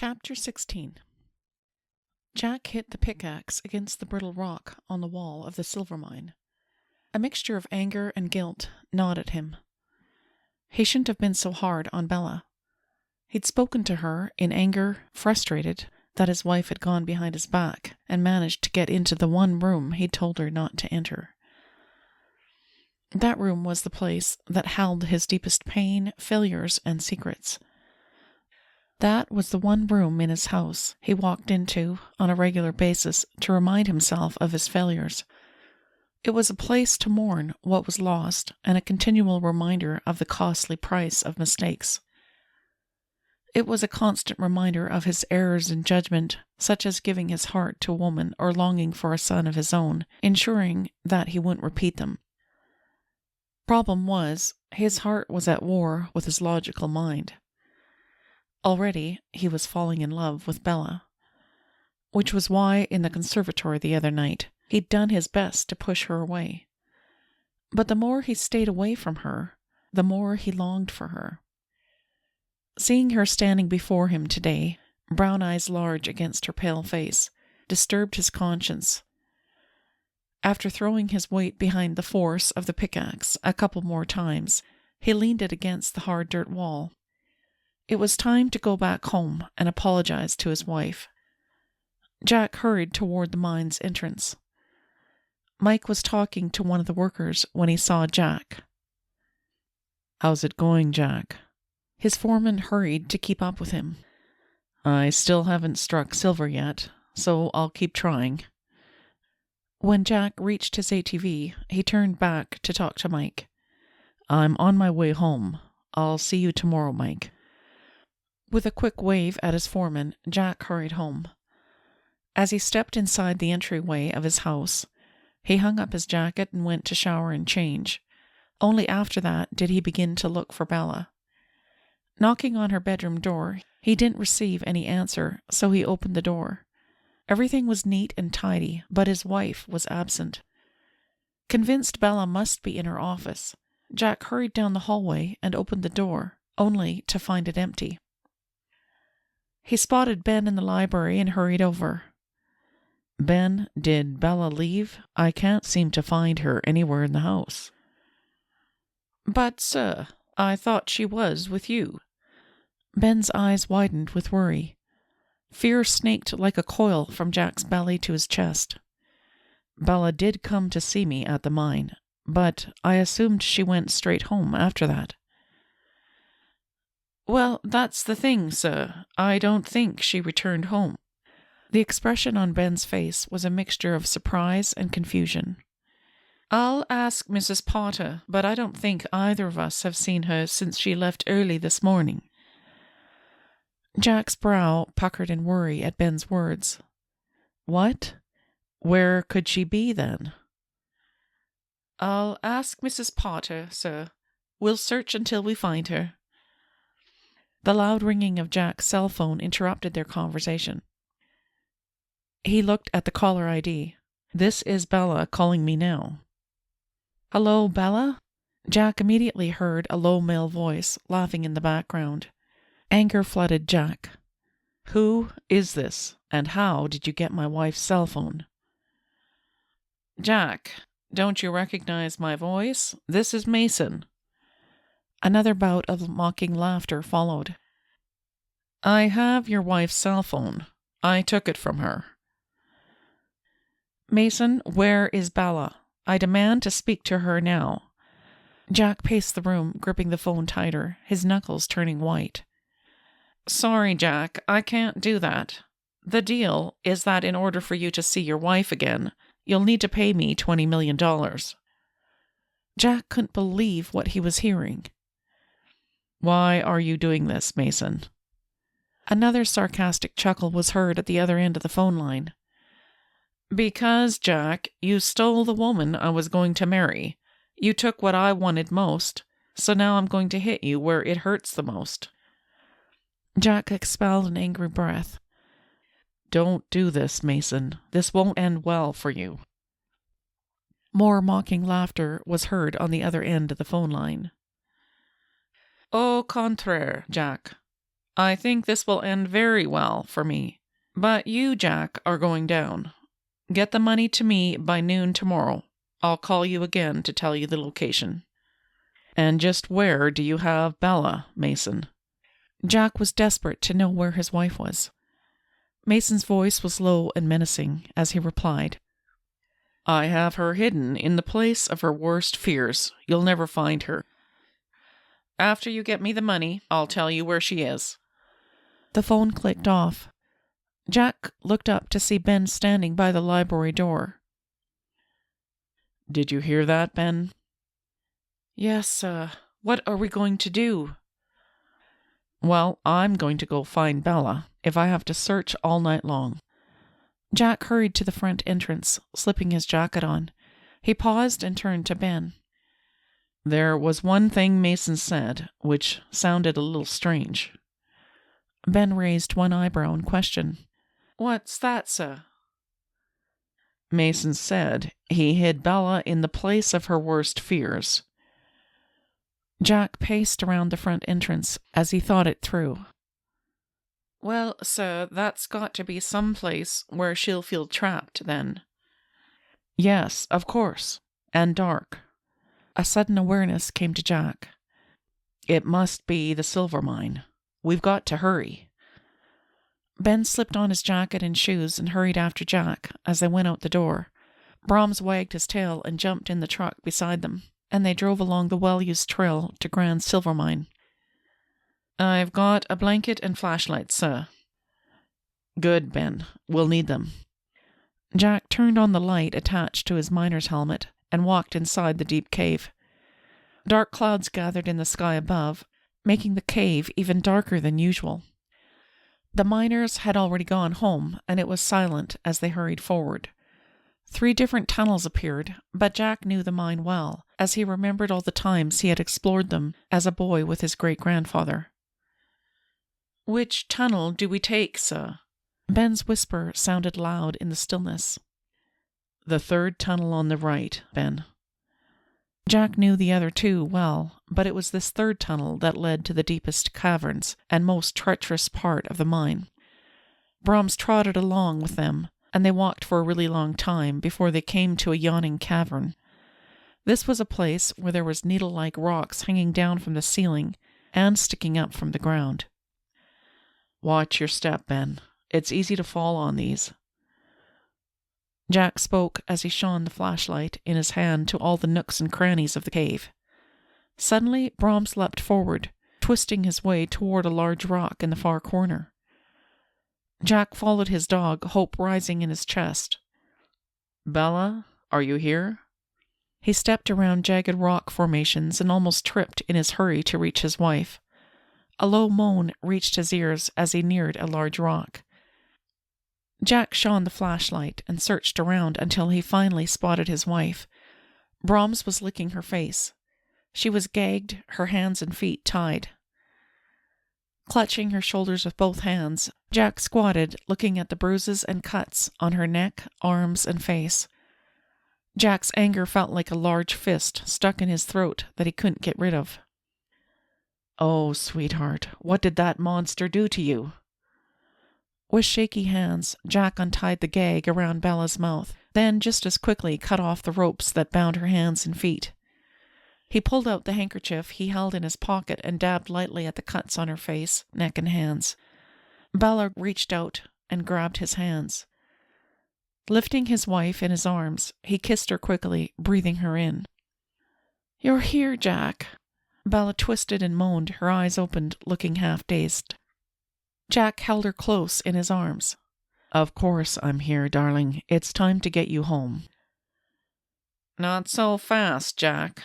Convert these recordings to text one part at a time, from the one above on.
Chapter 16. Jack hit the pickaxe against the brittle rock on the wall of the silver mine. A mixture of anger and guilt gnawed at him. He shouldn't have been so hard on Bella. He'd spoken to her in anger, frustrated that his wife had gone behind his back and managed to get into the one room he'd told her not to enter. That room was the place that held his deepest pain, failures, and secrets. That was the one room in his house he walked into on a regular basis to remind himself of his failures. It was a place to mourn what was lost and a continual reminder of the costly price of mistakes. It was a constant reminder of his errors in judgment, such as giving his heart to a woman or longing for a son of his own, ensuring that he wouldn't repeat them. Problem was, his heart was at war with his logical mind. Already, he was falling in love with Bella, which was why in the conservatory the other night he'd done his best to push her away. But the more he stayed away from her, the more he longed for her. Seeing her standing before him today, brown eyes large against her pale face, disturbed his conscience. After throwing his weight behind the force of the pickaxe a couple more times, he leaned it against the hard dirt wall. It was time to go back home and apologize to his wife. Jack hurried toward the mine's entrance. Mike was talking to one of the workers when he saw Jack. "How's it going, Jack?" His foreman hurried to keep up with him. "I still haven't struck silver yet, so I'll keep trying." When Jack reached his ATV, he turned back to talk to Mike. "I'm on my way home. I'll see you tomorrow, Mike." With a quick wave at his foreman, Jack hurried home. As he stepped inside the entryway of his house, he hung up his jacket and went to shower and change. Only after that did he begin to look for Bella. Knocking on her bedroom door, he didn't receive any answer, so he opened the door. Everything was neat and tidy, but his wife was absent. Convinced Bella must be in her office, Jack hurried down the hallway and opened the door, only to find it empty. He spotted Ben in the library and hurried over. "Ben, did Bella leave? I can't seem to find her anywhere in the house." "But, sir, I thought she was with you." Ben's eyes widened with worry. Fear snaked like a coil from Jack's belly to his chest. "Bella did come to see me at the mine, but I assumed she went straight home after that." "Well, that's the thing, sir. I don't think she returned home." The expression on Ben's face was a mixture of surprise and confusion. "I'll ask Mrs. Potter, but I don't think either of us have seen her since she left early this morning." Jack's brow puckered in worry at Ben's words. "What? Where could she be, then?" "I'll ask Mrs. Potter, sir. We'll search until we find her." The loud ringing of Jack's cell phone interrupted their conversation. He looked at the caller ID. "This is Bella calling me now." "Hello, Bella?" Jack immediately heard a low male voice laughing in the background. Anger flooded Jack. "Who is this, and how did you get my wife's cell phone?" "Jack, don't you recognize my voice? This is Mason." Another bout of mocking laughter followed. "I have your wife's cell phone. I took it from her." "Mason, where is Bella? I demand to speak to her now." Jack paced the room, gripping the phone tighter, his knuckles turning white. "Sorry, Jack, I can't do that. The deal is that in order for you to see your wife again, you'll need to pay me $20 million. Jack couldn't believe what he was hearing. "Why are you doing this, Mason?" Another sarcastic chuckle was heard at the other end of the phone line. "Because, Jack, you stole the woman I was going to marry. You took what I wanted most, so now I'm going to hit you where it hurts the most." Jack expelled an angry breath. "Don't do this, Mason. This won't end well for you." More mocking laughter was heard on the other end of the phone line. "Au contraire, Jack. I think this will end very well for me. But you, Jack, are going down. Get the money to me by noon tomorrow. I'll call you again to tell you the location. And just where do you have Bella, Mason? Jack was desperate to know where his wife was. Mason's voice was low and menacing as he replied, I have her hidden in the place of her worst fears. You'll never find her. After you get me the money, I'll tell you where she is. The phone clicked off. Jack looked up to see Ben standing by the library door. Did you hear that, Ben? Yes, what are we going to do? Well, I'm going to go find Bella, if I have to search all night long. Jack hurried to the front entrance, slipping his jacket on. He paused and turned to Ben. There was one thing Mason said, which sounded a little strange. Ben raised one eyebrow in question. What's that, sir? Mason said he hid Bella in the place of her worst fears. Jack paced around the front entrance as he thought it through. Well, sir, that's got to be some place where she'll feel trapped, then. Yes, of course. And dark. A sudden awareness came to Jack. It must be the silver mine. We've got to hurry. Ben slipped on his jacket and shoes and hurried after Jack as they went out the door. Brahms wagged his tail and jumped in the truck beside them, and they drove along the well-used trail to Grand Silver Mine. I've got a blanket and flashlight, sir. Good, Ben. We'll need them. Jack turned on the light attached to his miner's helmet and walked inside the deep cave. Dark clouds gathered in the sky above, making the cave even darker than usual. The miners had already gone home, and it was silent as they hurried forward. 3 different tunnels appeared, but Jack knew the mine well, as he remembered all the times he had explored them as a boy with his great-grandfather. Which tunnel do we take, sir? Ben's whisper sounded loud in the stillness. The 3rd tunnel on the right, Ben. Jack knew the other 2 well, but it was this 3rd tunnel that led to the deepest caverns and most treacherous part of the mine. Brahms trotted along with them, and they walked for a really long time before they came to a yawning cavern. This was a place where there was needle-like rocks hanging down from the ceiling and sticking up from the ground. Watch your step, Ben. It's easy to fall on these. Jack spoke as he shone the flashlight in his hand to all the nooks and crannies of the cave. Suddenly, Brahms leapt forward, twisting his way toward a large rock in the far corner. Jack followed his dog, hope rising in his chest. Bella, are you here? He stepped around jagged rock formations and almost tripped in his hurry to reach his wife. A low moan reached his ears as he neared a large rock. Jack shone the flashlight and searched around until he finally spotted his wife. Brahms was licking her face. She was gagged, her hands and feet tied. Clutching her shoulders with both hands, Jack squatted, looking at the bruises and cuts on her neck, arms, and face. Jack's anger felt like a large fist stuck in his throat that he couldn't get rid of. Oh, sweetheart, what did that monster do to you? With shaky hands, Jack untied the gag around Bella's mouth, then just as quickly cut off the ropes that bound her hands and feet. He pulled out the handkerchief he held in his pocket and dabbed lightly at the cuts on her face, neck, and hands. Bella reached out and grabbed his hands. Lifting his wife in his arms, he kissed her quickly, breathing her in. You're here, Jack. Bella twisted and moaned, her eyes opened, looking half-dazed. Jack held her close in his arms. Of course I'm here, darling. It's time to get you home. Not so fast, Jack.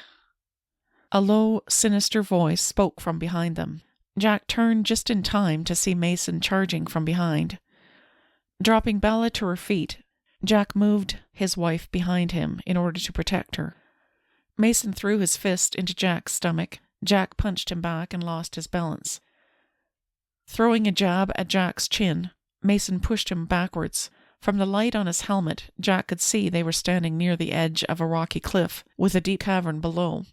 A low, sinister voice spoke from behind them. Jack turned just in time to see Mason charging from behind. Dropping Bella to her feet, Jack moved his wife behind him in order to protect her. Mason threw his fist into Jack's stomach. Jack punched him back and lost his balance. Throwing a jab at Jack's chin, Mason pushed him backwards. From the light on his helmet, Jack could see they were standing near the edge of a rocky cliff with a deep cavern below.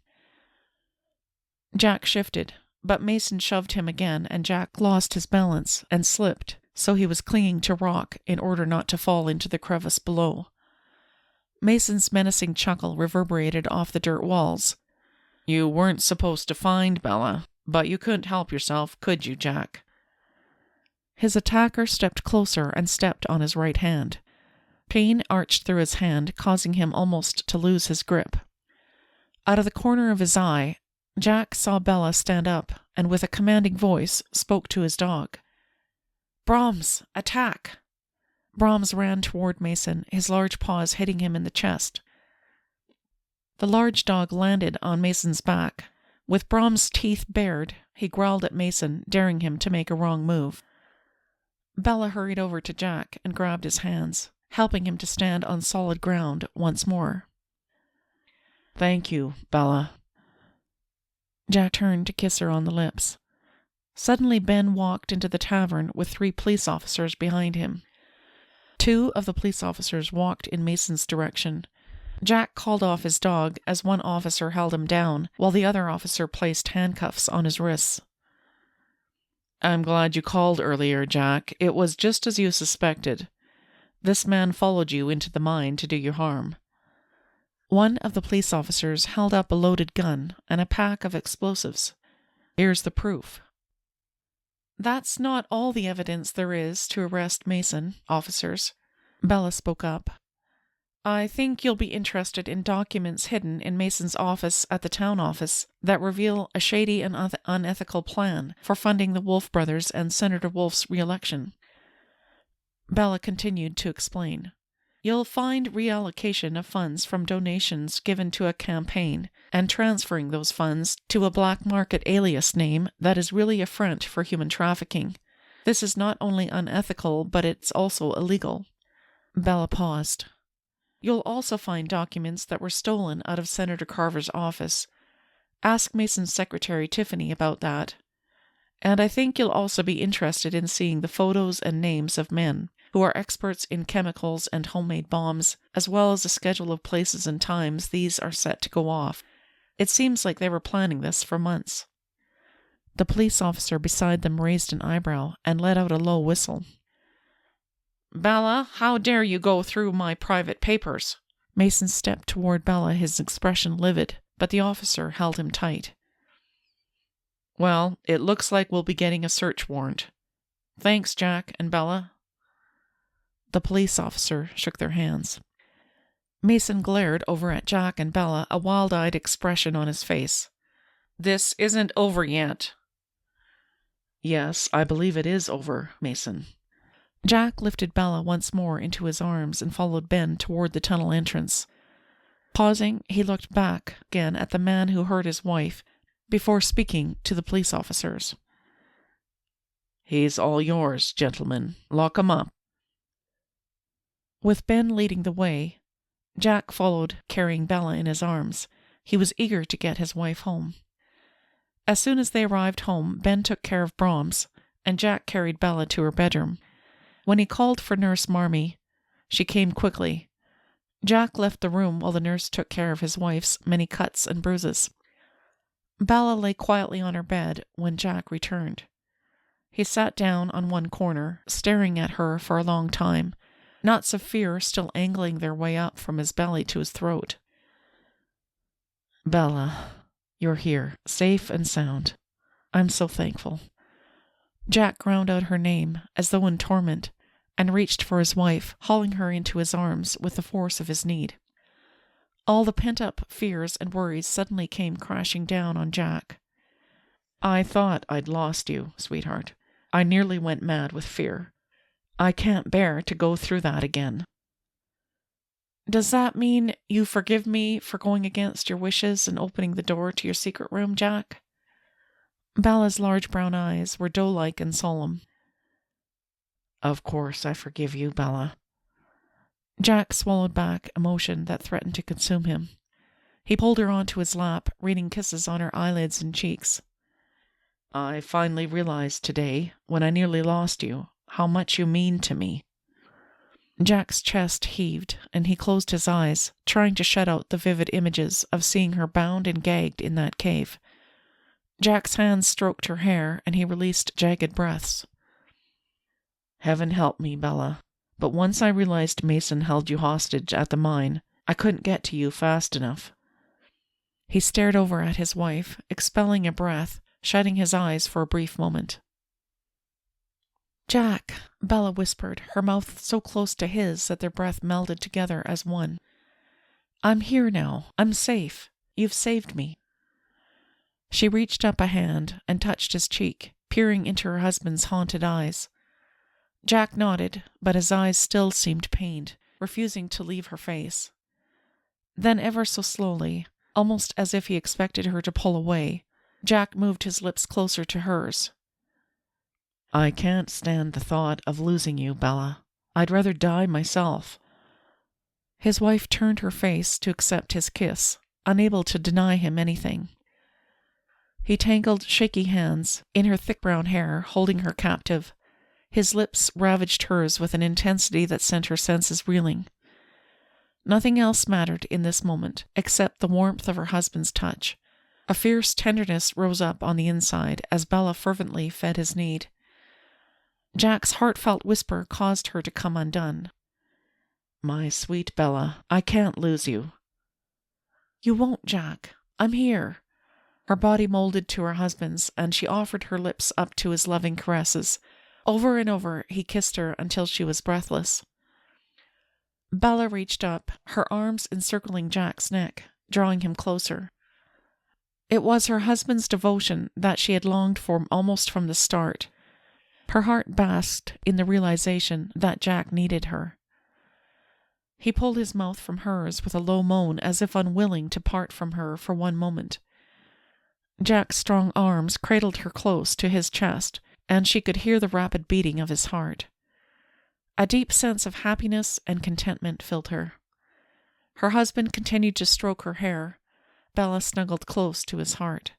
Jack shifted, but Mason shoved him again, and Jack lost his balance and slipped, so he was clinging to rock in order not to fall into the crevice below. Mason's menacing chuckle reverberated off the dirt walls. "You weren't supposed to find Bella, but you couldn't help yourself, could you, Jack?" His attacker stepped closer and stepped on his right hand. Pain arched through his hand, causing him almost to lose his grip. Out of the corner of his eye, Jack saw Bella stand up and with a commanding voice spoke to his dog. "Brahms, attack!" Brahms ran toward Mason, his large paws hitting him in the chest. The large dog landed on Mason's back. With Brahms' teeth bared, he growled at Mason, daring him to make a wrong move. Bella hurried over to Jack and grabbed his hands, helping him to stand on solid ground once more. "Thank you, Bella." Jack turned to kiss her on the lips. Suddenly Ben walked into the tavern with 3 police officers behind him. 2 of the police officers walked in Mason's direction. Jack called off his dog as one officer held him down, while the other officer placed handcuffs on his wrists. "I'm glad you called earlier, Jack. It was just as you suspected. This man followed you into the mine to do you harm." One of the police officers held up a loaded gun and a pack of explosives. "Here's the proof." "That's not all the evidence there is to arrest Mason, officers," Bella spoke up. "I think you'll be interested in documents hidden in Mason's office at the town office that reveal a shady and unethical plan for funding the Wolf brothers and Senator Wolf's re-election." Bella continued to explain. "You'll find reallocation of funds from donations given to a campaign and transferring those funds to a black market alias name that is really a front for human trafficking. This is not only unethical, but it's also illegal." Bella paused. "You'll also find documents that were stolen out of Senator Carver's office. Ask Mason's secretary Tiffany about that. And I think you'll also be interested in seeing the photos and names of men who are experts in chemicals and homemade bombs, as well as a schedule of places and times these are set to go off. It seems like they were planning this for months." The police officer beside them raised an eyebrow and let out a low whistle. "Bella, how dare you go through my private papers?" Mason stepped toward Bella, his expression livid, but the officer held him tight. "Well, it looks like we'll be getting a search warrant. Thanks, Jack and Bella." The police officer shook their hands. Mason glared over at Jack and Bella, a wild-eyed expression on his face. "This isn't over yet." "Yes, I believe it is over, Mason." Jack lifted Bella once more into his arms and followed Ben toward the tunnel entrance. Pausing, he looked back again at the man who hurt his wife before speaking to the police officers. "He's all yours, gentlemen. Lock him up." With Ben leading the way, Jack followed, carrying Bella in his arms. He was eager to get his wife home. As soon as they arrived home, Ben took care of Brahms, and Jack carried Bella to her bedroom. When he called for Nurse Marmee, she came quickly. Jack left the room while the nurse took care of his wife's many cuts and bruises. Bella lay quietly on her bed when Jack returned. He sat down on one corner, staring at her for a long time, knots of fear still angling their way up from his belly to his throat. "Bella, you're here, safe and sound. I'm so thankful." Jack ground out her name, as though in torment, and reached for his wife, hauling her into his arms with the force of his need. All the pent-up fears and worries suddenly came crashing down on Jack. "I thought I'd lost you, sweetheart. I nearly went mad with fear. I can't bear to go through that again." "Does that mean you forgive me for going against your wishes and opening the door to your secret room, Jack?" Bella's large brown eyes were doe-like and solemn. "Of course I forgive you, Bella." Jack swallowed back emotion that threatened to consume him. He pulled her onto his lap, raining kisses on her eyelids and cheeks. "I finally realized today, when I nearly lost you, how much you mean to me." Jack's chest heaved, and he closed his eyes, trying to shut out the vivid images of seeing her bound and gagged in that cave. Jack's hands stroked her hair, and he released jagged breaths. "Heaven help me, Bella. But once I realized Mason held you hostage at the mine, I couldn't get to you fast enough." He stared over at his wife, expelling a breath, shutting his eyes for a brief moment. "Jack," Bella whispered, her mouth so close to his that their breath melded together as one. "I'm here now. I'm safe. You've saved me." She reached up a hand and touched his cheek, peering into her husband's haunted eyes. Jack nodded, but his eyes still seemed pained, refusing to leave her face. Then ever so slowly, almost as if he expected her to pull away, Jack moved his lips closer to hers. "I can't stand the thought of losing you, Bella. I'd rather die myself." His wife turned her face to accept his kiss, unable to deny him anything. He tangled shaky hands in her thick brown hair, holding her captive. His lips ravaged hers with an intensity that sent her senses reeling. Nothing else mattered in this moment except the warmth of her husband's touch. A fierce tenderness rose up on the inside as Bella fervently fed his need. Jack's heartfelt whisper caused her to come undone. "My sweet Bella, I can't lose you." "You won't, Jack. I'm here." Her body molded to her husband's, and she offered her lips up to his loving caresses. Over and over he kissed her until she was breathless. Bella reached up, her arms encircling Jack's neck, drawing him closer. It was her husband's devotion that she had longed for almost from the start. Her heart basked in the realization that Jack needed her. He pulled his mouth from hers with a low moan as if unwilling to part from her for one moment. Jack's strong arms cradled her close to his chest, and she could hear the rapid beating of his heart. A deep sense of happiness and contentment filled her. Her husband continued to stroke her hair. Bella snuggled close to his heart.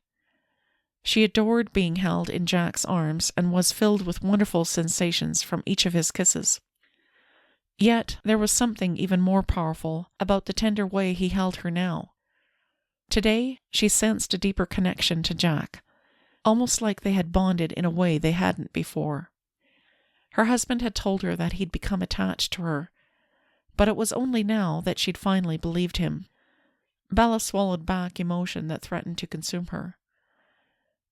She adored being held in Jack's arms and was filled with wonderful sensations from each of his kisses. Yet there was something even more powerful about the tender way he held her now. Today she sensed a deeper connection to Jack, almost like they had bonded in a way they hadn't before. Her husband had told her that he'd become attached to her, but it was only now that she'd finally believed him. Bella swallowed back emotion that threatened to consume her.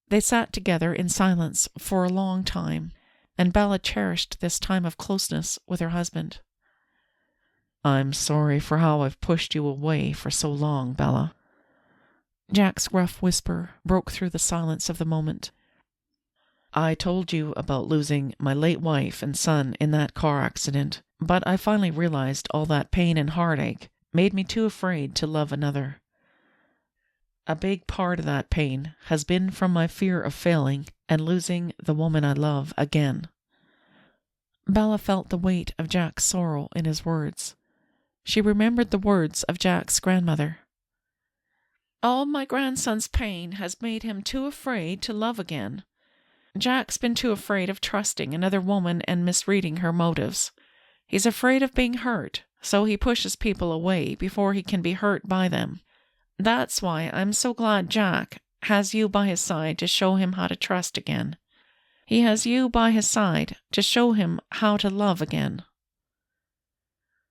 They sat together in silence for a long time, and Bella cherished this time of closeness with her husband. "I'm sorry for how I've pushed you away for so long, Bella." Jack's gruff whisper broke through the silence of the moment. "I told you about losing my late wife and son in that car accident, but I finally realized all that pain and heartache made me too afraid to love another. A big part of that pain has been from my fear of failing and losing the woman I love again." Bella felt the weight of Jack's sorrow in his words. She remembered the words of Jack's grandmother. "All my grandson's pain has made him too afraid to love again. Jack's been too afraid of trusting another woman and misreading her motives. He's afraid of being hurt, so he pushes people away before he can be hurt by them. That's why I'm so glad Jack has you by his side to show him how to trust again. He has you by his side to show him how to love again."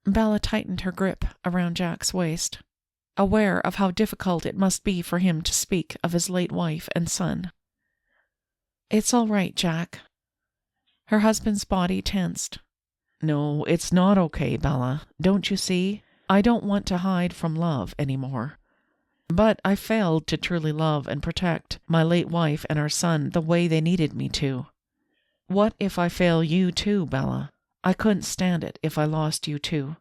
Bella tightened her grip around Jack's waist, aware of how difficult it must be for him to speak of his late wife and son. "It's all right, Jack." Her husband's body tensed. "No, it's not okay, Bella. Don't you see? I don't want to hide from love anymore. But I failed to truly love and protect my late wife and our son the way they needed me to. What if I fail you too, Bella? I couldn't stand it if I lost you too."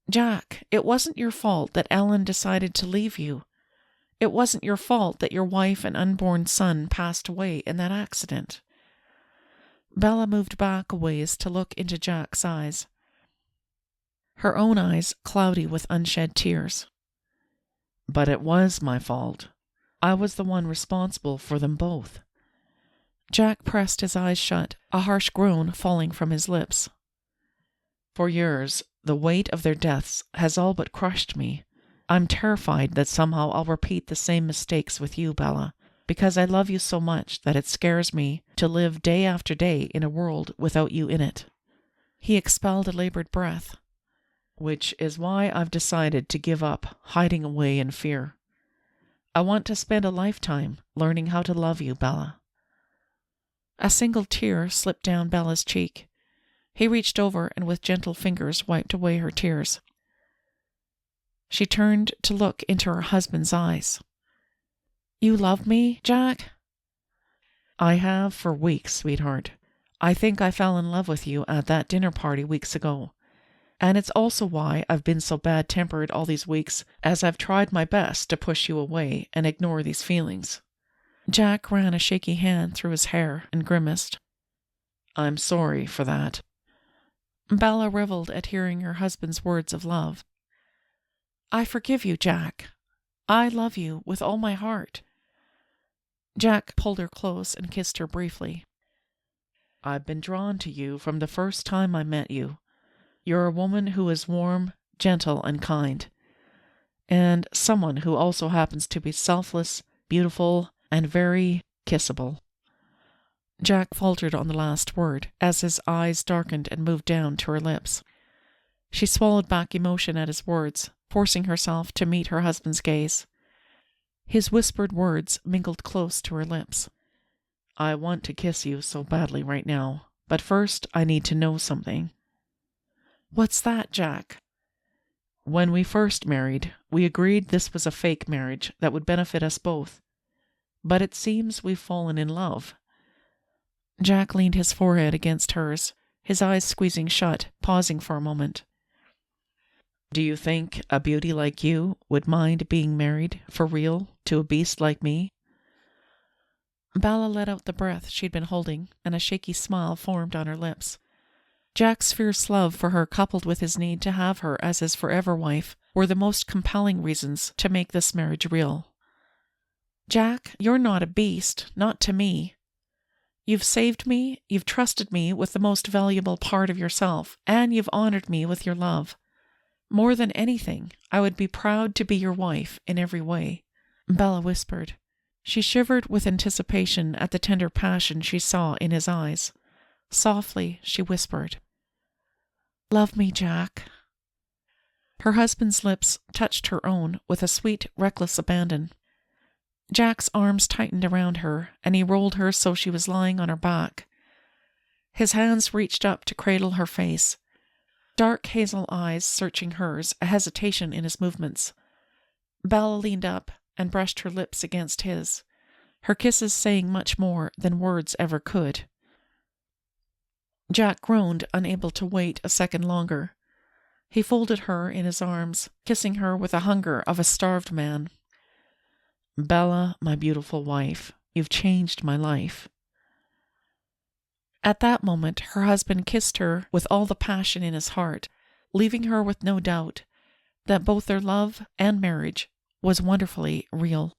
"Jack, it wasn't your fault that Ellen decided to leave you. It wasn't your fault that your wife and unborn son passed away in that accident." Bella moved back a ways to look into Jack's eyes, her own eyes cloudy with unshed tears. "But it was my fault. I was the one responsible for them both." Jack pressed his eyes shut, a harsh groan falling from his lips. "For years, the weight of their deaths has all but crushed me. I'm terrified that somehow I'll repeat the same mistakes with you, Bella. because I love you so much that it scares me to live day after day in a world without you in it." He expelled a labored breath. "Which is why I've decided to give up hiding away in fear. I want to spend a lifetime learning how to love you, Bella." A single tear slipped down Bella's cheek. He reached over and with gentle fingers wiped away her tears. She turned to look into her husband's eyes. "You love me, Jack?" "I have for weeks, sweetheart. I think I fell in love with you at that dinner party weeks ago. And it's also why I've been so bad-tempered all these weeks, as I've tried my best to push you away and ignore these feelings." Jack ran a shaky hand through his hair and grimaced. "I'm sorry for that." Bella reveled at hearing her husband's words of love. "I forgive you, Jack. I love you with all my heart." Jack pulled her close and kissed her briefly. "I've been drawn to you from the first time I met you. You're a woman who is warm, gentle, and kind, and someone who also happens to be selfless, beautiful, and very kissable." Jack faltered on the last word, as his eyes darkened and moved down to her lips. She swallowed back emotion at his words, forcing herself to meet her husband's gaze. His whispered words mingled close to her lips. "I want to kiss you so badly right now, but first I need to know something." "What's that, Jack?" "When we first married, we agreed this was a fake marriage that would benefit us both. But it seems we've fallen in love." Jack leaned his forehead against hers, his eyes squeezing shut, pausing for a moment. "Do you think a beauty like you would mind being married, for real, to a beast like me?" Bella let out the breath she'd been holding, and a shaky smile formed on her lips. Jack's fierce love for her, coupled with his need to have her as his forever wife, were the most compelling reasons to make this marriage real. "Jack, you're not a beast, not to me. You've saved me, you've trusted me with the most valuable part of yourself, and you've honored me with your love. More than anything, I would be proud to be your wife in every way," Bella whispered. She shivered with anticipation at the tender passion she saw in his eyes. Softly, she whispered, "Love me, Jack." Her husband's lips touched her own with a sweet, reckless abandon. Jack's arms tightened around her, and he rolled her so she was lying on her back. His hands reached up to cradle her face, dark hazel eyes searching hers, a hesitation in his movements. Bella leaned up and brushed her lips against his, her kisses saying much more than words ever could. Jack groaned, unable to wait a second longer. He folded her in his arms, kissing her with the hunger of a starved man. "Bella, my beautiful wife, you've changed my life." At that moment, her husband kissed her with all the passion in his heart, leaving her with no doubt that both their love and marriage was wonderfully real.